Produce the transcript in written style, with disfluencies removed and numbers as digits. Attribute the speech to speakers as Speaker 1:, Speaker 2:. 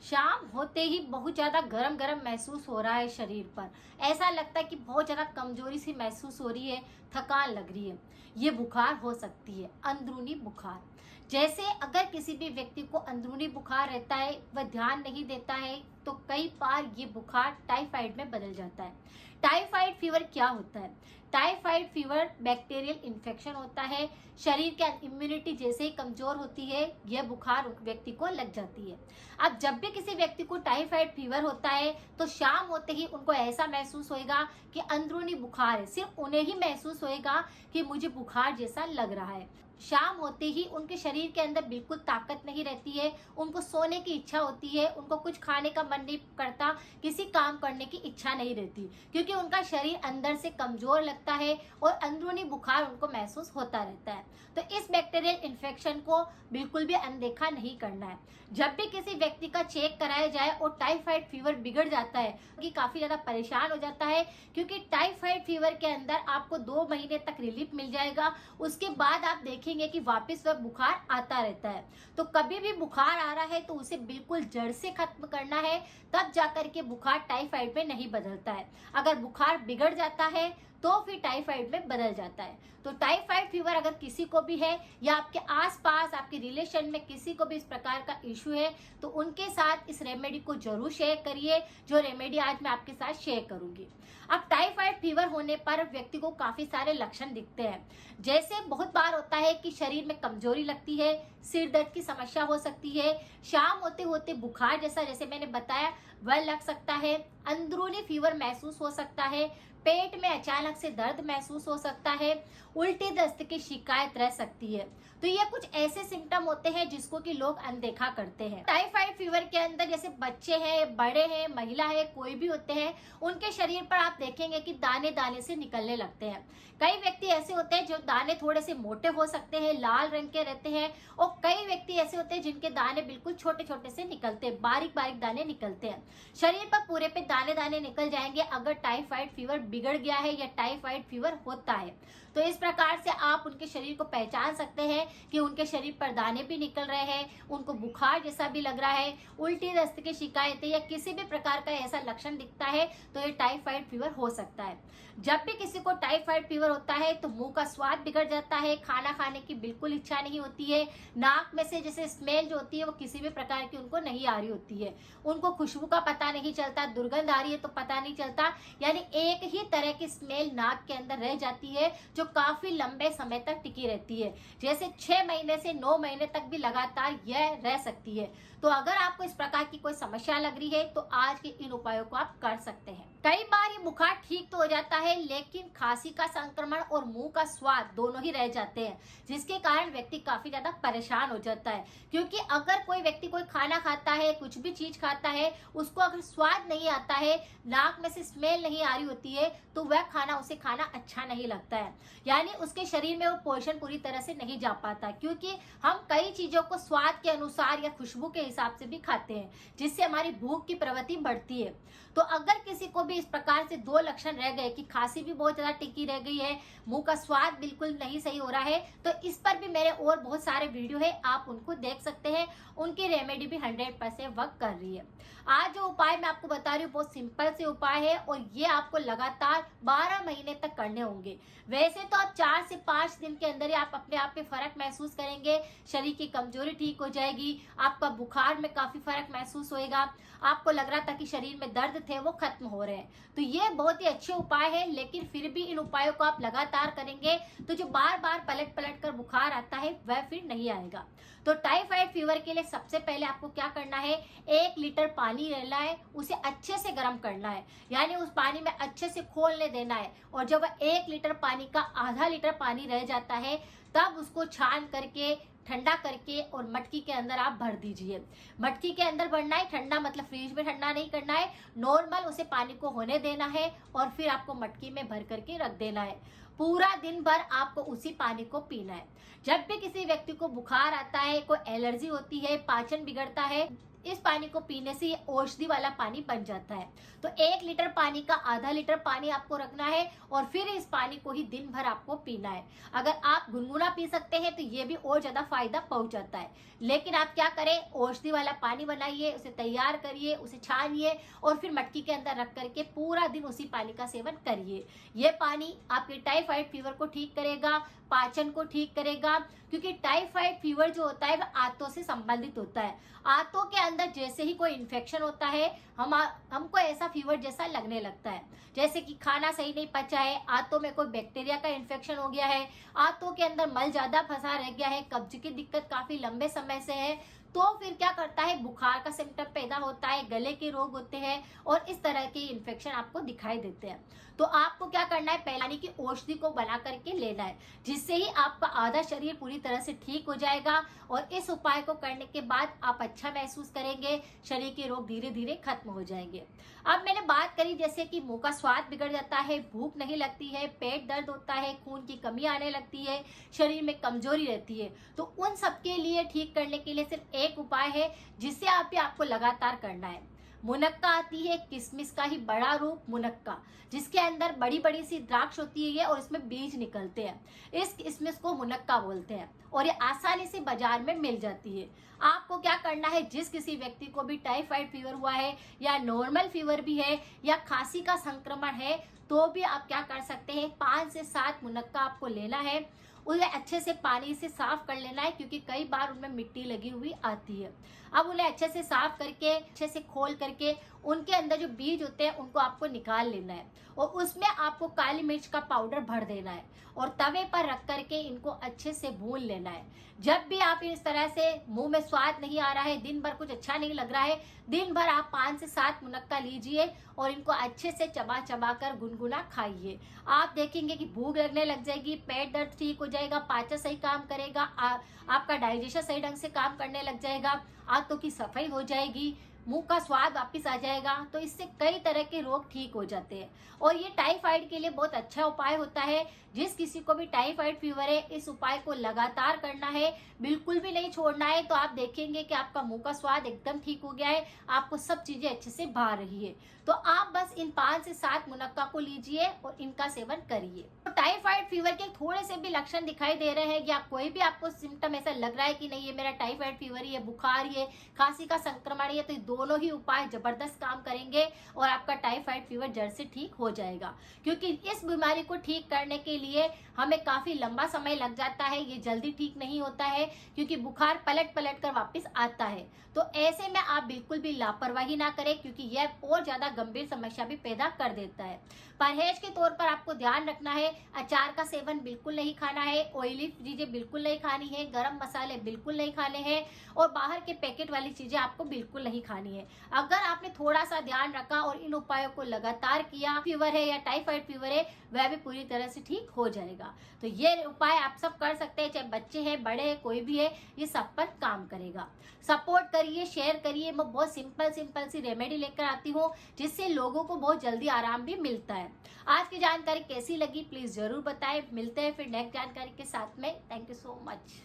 Speaker 1: शाम होते ही बहुत ज़्यादा गरम गरम महसूस हो रहा है शरीर पर। ऐसा लगता है कि बहुत ज़्यादा कमजोरी सी महसूस हो रही है, थकान लग रही है। ये बुखार हो सकती है अंदरूनी बुखार। जैसे अगर किसी भी व्यक्ति को अंदरूनी बुखार रहता है, वह ध्यान नहीं देता है, तो कई बार ये बुखार टाइफाइड में बदल जाता है। टाइफाइड फीवर क्या होता है? टाइफाइड फीवर बैक्टीरियल इन्फेक्शन होता है। शरीर की इम्यूनिटी जैसे ही कमजोर होती है, यह बुखार व्यक्ति को लग जाती है। अब जब भी किसी व्यक्ति को टाइफाइड फीवर होता है, तो शाम होते ही उनको ऐसा महसूस होएगा कि अंदरूनी बुखार है। सिर्फ उन्हें ही महसूस होएगा कि मुझे बुखार जैसा लग रहा है। शाम होते ही उनके शरीर के अंदर बिल्कुल ताकत नहीं रहती है, उनको सोने की इच्छा होती है, उनको कुछ खाने का मन नहीं करता, किसी काम करने की इच्छा नहीं रहती, क्योंकि उनका शरीर अंदर से कमजोर लगता है और अंदरूनी बुखार उनको महसूस होता रहता है। तो इस बैक्टीरियल इन्फेक्शन को बिल्कुल भी अनदेखा नहीं करना है। जब भी किसी व्यक्ति का चेक कराया जाए और टाइफाइड फीवर बिगड़ जाता है, कि काफी ज्यादा परेशान हो जाता है, क्योंकि टाइफाइड फीवर के अंदर आपको 2 महीने तक रिलीफ मिल जाएगा। उसके बाद आप देखेंगे कि वापस वह बुखार आता रहता है। तो कभी भी बुखार आ रहा है तो उसे बिल्कुल जड़ से खत्म करना है, तब जाकर के बुखार टाइफाइड में नहीं बदलता है। अगर बुखार बिगड़ जाता है तो फिर टाइफाइड में बदल जाता है। तो टाइफाइड फीवर अगर किसी को भी है, या आपके आसपास आपके रिलेशन में किसी को भी इस प्रकार का इशू है, तो उनके साथ इस रेमेडी को जरूर शेयर करिए, जो रेमेडी आज मैं आपके साथ शेयर करूंगी। अब टाइफाइड फीवर होने पर व्यक्ति को काफी सारे लक्षण दिखते हैं। जैसे बहुत बार होता है कि शरीर में कमजोरी लगती है, सिर दर्द की समस्या हो सकती है, शाम होते होते बुखार जैसे मैंने बताया वह लग सकता है, अंदरूनी फीवर महसूस हो सकता है, पेट में अचानक से दर्द महसूस हो सकता है, उल्टी दस्त की शिकायत रह सकती है। तो ये कुछ ऐसे सिम्टम होते हैं जिसको कि लोग अनदेखा करते हैं। टाइफाइड फीवर के अंदर जैसे बच्चे हैं, बड़े हैं, महिला है, कोई भी होते हैं, उनके शरीर पर आप देखेंगे कि दाने दाने से निकलने लगते हैं। कई व्यक्ति ऐसे होते हैं जो दाने थोड़े से मोटे हो सकते हैं, लाल रंग के रहते हैं, और कई व्यक्ति ऐसे होते हैं जिनके दाने बिल्कुल छोटे छोटे से निकलते हैं, बारीक बारीक दाने निकलते हैं। शरीर पर पूरे पे दाने दाने निकल जाएंगे अगर टाइफाइड फीवर बिगड़ गया है या टाइफाइड फीवर होता है। तो इस प्रकार से आप उनके शरीर को पहचान सकते हैं कि उनके शरीर पर दाने भी निकल रहे हैं, उनको बुखार जैसा भी लग रहा है, उल्टी दस्त की शिकायतें या किसी भी प्रकार का ऐसा लक्षण दिखता है, तो ये टाइफाइड फीवर हो सकता है। जब भी किसी को टाइफाइड फीवर होता है तो मुंह का स्वाद बिगड़ जाता है, खाना खाने की बिल्कुल इच्छा नहीं होती है, नाक में से जैसे स्मेल जो होती है वो किसी भी प्रकार की उनको नहीं आ रही होती है, उनको खुशबू का पता नहीं चलता, दुर्गंध आ रही है तो पता नहीं चलता, यानी एक ही तरह की स्मेल नाक के अंदर रह जाती है जो काफी लंबे समय तक टिकी रहती है, जैसे 6 महीने से 9 महीने तक भी लगातार यह रह सकती है। तो अगर आपको इस प्रकार की कोई समस्या लग रही है तो आज के इन उपायों को आप कर सकते हैं। कई बार ये बुखार ठीक तो हो जाता है, लेकिन खांसी का संक्रमण और मुंह का स्वाद दोनों ही रह जाते हैं, जिसके कारण व्यक्ति काफी ज्यादा परेशान हो जाता है। क्योंकि अगर कोई व्यक्ति कोई खाना खाता है, कुछ भी चीज खाता है, उसको अगर स्वाद नहीं आता है, नाक में से स्मेल नहीं आ रही होती है, तो वह खाना उसे खाना अच्छा नहीं लगता है, यानी उसके शरीर में वो पोषण पूरी तरह से नहीं जा पाता, क्योंकि हम कई चीजों को स्वाद के अनुसार या खुशबू के हिसाब से भी खाते हैं, जिससे हमारी भूख की प्रवृत्ति बढ़ती है। तो अगर किसी को भी इस प्रकार से 2 लक्षण रह गए कि खांसी भी बहुत ज्यादा टिकी रह गई है, मुंह का स्वाद बिल्कुल नहीं सही हो रहा है, तो इस पर भी मेरे और बहुत सारे वीडियो है, आप उनको देख सकते हैं। उनकी रेमेडी भी 100% वर्क कर रही है। आज जो उपाय मैं आपको बता रही हूँ बहुत सिंपल से उपाय है, और ये आपको लगातार 12 महीने तक करने होंगे। वैसे तो आप 4 से 5 दिन के अंदर ही आप अपने आप में फर्क महसूस करेंगे, शरीर की कमजोरी ठीक हो जाएगी, आपका बुखार में काफी फर्क महसूस होएगा, आपको लग रहा था कि शरीर में दर्द थे वो खत्म हो रहे हैं। तो ये बहुत ही अच्छे उपाय है, लेकिन फिर भी इन उपायों को आप लगातार करेंगे तो जो बार बार पलट पलट कर बुखार आता है वह फिर नहीं आएगा। तो टाइफाइड फीवर के लिए सबसे पहले आपको क्या करना है, 1 लीटर पानी लेना है, उसे अच्छे से गर्म करना है, यानी उस पानी में अच्छे से खोलने देना है, और जब 1 लीटर पानी का आधा लीटर पानी रह जाता है, तब उसको छान करके ठंडा करके और मटकी के अंदर आप भर दीजिए। मटकी के अंदर भरना है, ठंडा मतलब फ्रिज में ठंडा नहीं करना है, नॉर्मल उसे पानी को होने देना है, और फिर आपको मटकी में भर करके रख देना है। पूरा दिन भर आपको उसी पानी को पीना है। जब भी किसी व्यक्ति को बुखार आता है, कोई एलर्जी होती है, पाचन बिगड़ता है, इस पानी को पीने से ये औषधि वाला पानी बन जाता है। तो 1 लीटर पानी का आधा लीटर पानी आपको रखना है और फिर इस पानी को ही दिन भर आपको पीना है। अगर आप गुनगुना पी सकते हैं तो ये भी और ज्यादा फायदा पहुंचाता है। लेकिन आप क्या करें, औषधि वाला पानी बनाइए, उसे तैयार करिए, उसे छानिए और फिर मटकी के अंदर रख करके पूरा दिन उसी पानी का सेवन करिए। ये पानी आपके टाइफाइड फीवर को ठीक करेगा, पाचन को ठीक करेगा, क्योंकि टाइफाइड फीवर जो होता है वह आंतों से संबंधित होता है। आंतों के अंदर जैसे ही कोई इन्फेक्शन होता है हमको ऐसा फीवर जैसा लगने लगता है, जैसे कि खाना सही नहीं पचा है, आंतों में कोई बैक्टीरिया का इन्फेक्शन हो गया है, आंतों के अंदर मल ज्यादा फंसा रह गया है, कब्ज की दिक्कत काफी लंबे समय से है, तो फिर क्या करता है, बुखार का सिम्टम पैदा होता है, गले के रोग होते हैं और इस तरह के इन्फेक्शन आपको दिखाई देते हैं। तो आपको क्या करना है, पहलानी की औषधि को बना करके लेना है, जिससे ही आपका आधा शरीर पूरी तरह से ठीक हो जाएगा और इस उपाय को करने के बाद आप अच्छा महसूस करेंगे, शरीर के रोग धीरे धीरे खत्म हो जाएंगे। अब मैंने बात करी जैसे कि मुंह का स्वाद बिगड़ जाता है, भूख नहीं लगती है, पेट दर्द होता है, खून की कमी आने लगती है, शरीर में कमजोरी रहती है, तो उन सबके लिए ठीक करने के लिए सिर्फ एक उपाय है जिससे आपको लगातार करना है। मुनक्का आती है, किशमिश का ही बड़ा रूप मुनक्का, जिसके अंदर बड़ी बड़ी सी द्राक्ष होती है और इसमें बीज निकलते हैं। इस किशमिश को मुनक्का बोलते हैं और ये आसानी से बाजार में मिल जाती है। आपको क्या करना है, जिस किसी व्यक्ति को भी टाइफाइड फीवर हुआ है या नॉर्मल फीवर भी है या खांसी का संक्रमण है, तो भी आप क्या कर सकते हैं, 5 से 7 मुनक्का आपको लेना है, उन्हें अच्छे से पानी से साफ कर लेना है, क्योंकि कई बार उनमें मिट्टी लगी हुई आती है। अब उन्हें अच्छे से साफ करके, अच्छे से खोल करके उनके अंदर जो बीज होते हैं उनको आपको निकाल लेना है और उसमें आपको काली मिर्च का पाउडर भर देना है और तवे पर रख करके इनको अच्छे से भून लेना है। जब भी आप इस तरह से मुंह में स्वाद नहीं आ रहा है, दिन भर कुछ अच्छा नहीं लग रहा है, दिन भर आप 5 से 7 मुनक्का लीजिए और इनको अच्छे से चबा चबा कर गुनगुना खाइए। आप देखेंगे कि भूख लगने लग जाएगी, पेट दर्द ठीक हो जाएगा, पाचन सही काम करेगा, आपका डाइजेशन सही ढंग से काम करने लग जाएगा, आंतों की सफाई हो जाएगी, मुंह का स्वाद वापस आ जाएगा। तो इससे कई तरह के रोग ठीक हो जाते हैं और ये टाइफाइड के लिए बहुत अच्छा उपाय होता है। जिस किसी को भी टाइफाइड फीवर है, इस उपाय को लगातार करना है, बिल्कुल भी नहीं छोड़ना है। तो आप देखेंगे कि आपका मुंह का स्वाद एकदम ठीक हो गया है, आपको सब चीजें अच्छे से भा रही है। तो आप बस इन 5 से 7 मुनक्का को लीजिए और इनका सेवन करिए। तो टाइफाइड फीवर के थोड़े से भी लक्षण दिखाई दे रहे हैं या कोई भी आपको सिम्टम ऐसा लग रहा है कि नहीं ये मेरा टाइफाइड फीवर ही है, बुखार ही है, खांसी का संक्रमण है, तो दोनों ही उपाय जबरदस्त काम करेंगे और आपका टाइफाइड फीवर जड़ से ठीक हो जाएगा। क्योंकि इस बीमारी को ठीक करने के लिए हमें काफी लंबा समय लग जाता है, ये जल्दी ठीक नहीं होता है, क्योंकि बुखार पलट पलट कर वापस आता है। तो ऐसे में आप बिल्कुल भी लापरवाही ना करें, क्योंकि यह और ज्यादा गंभीर समस्या भी पैदा कर देता है। परहेज के तौर पर आपको ध्यान रखना है, अचार का सेवन बिल्कुल नहीं खाना है, ऑयली चीजें बिल्कुल नहीं खानी है, गरम मसाले बिल्कुल नहीं खाने हैं और बाहर के पैकेट वाली चीजें आपको बिल्कुल नहीं खानी है। अगर आपने थोड़ा सा ध्यान रखा और इन उपायों को लगातार किया, फीवर है या टाइफाइड फीवर है वह भी पूरी तरह से ठीक हो जाएगा। तो ये उपाय आप सब कर सकते हैं, चाहे बच्चे हैं, बड़े हैं, कोई भी है, ये सब पर काम करेगा। सपोर्ट करिए, शेयर करिए। मैं बहुत सिंपल सी रेमेडी लेकर आती हूँ जिससे लोगों को बहुत जल्दी आराम भी मिलता है। आज की जानकारी कैसी लगी प्लीज जरूर बताएं। मिलते हैं फिर नेक्स्ट जानकारी के साथ में। Thank you so much.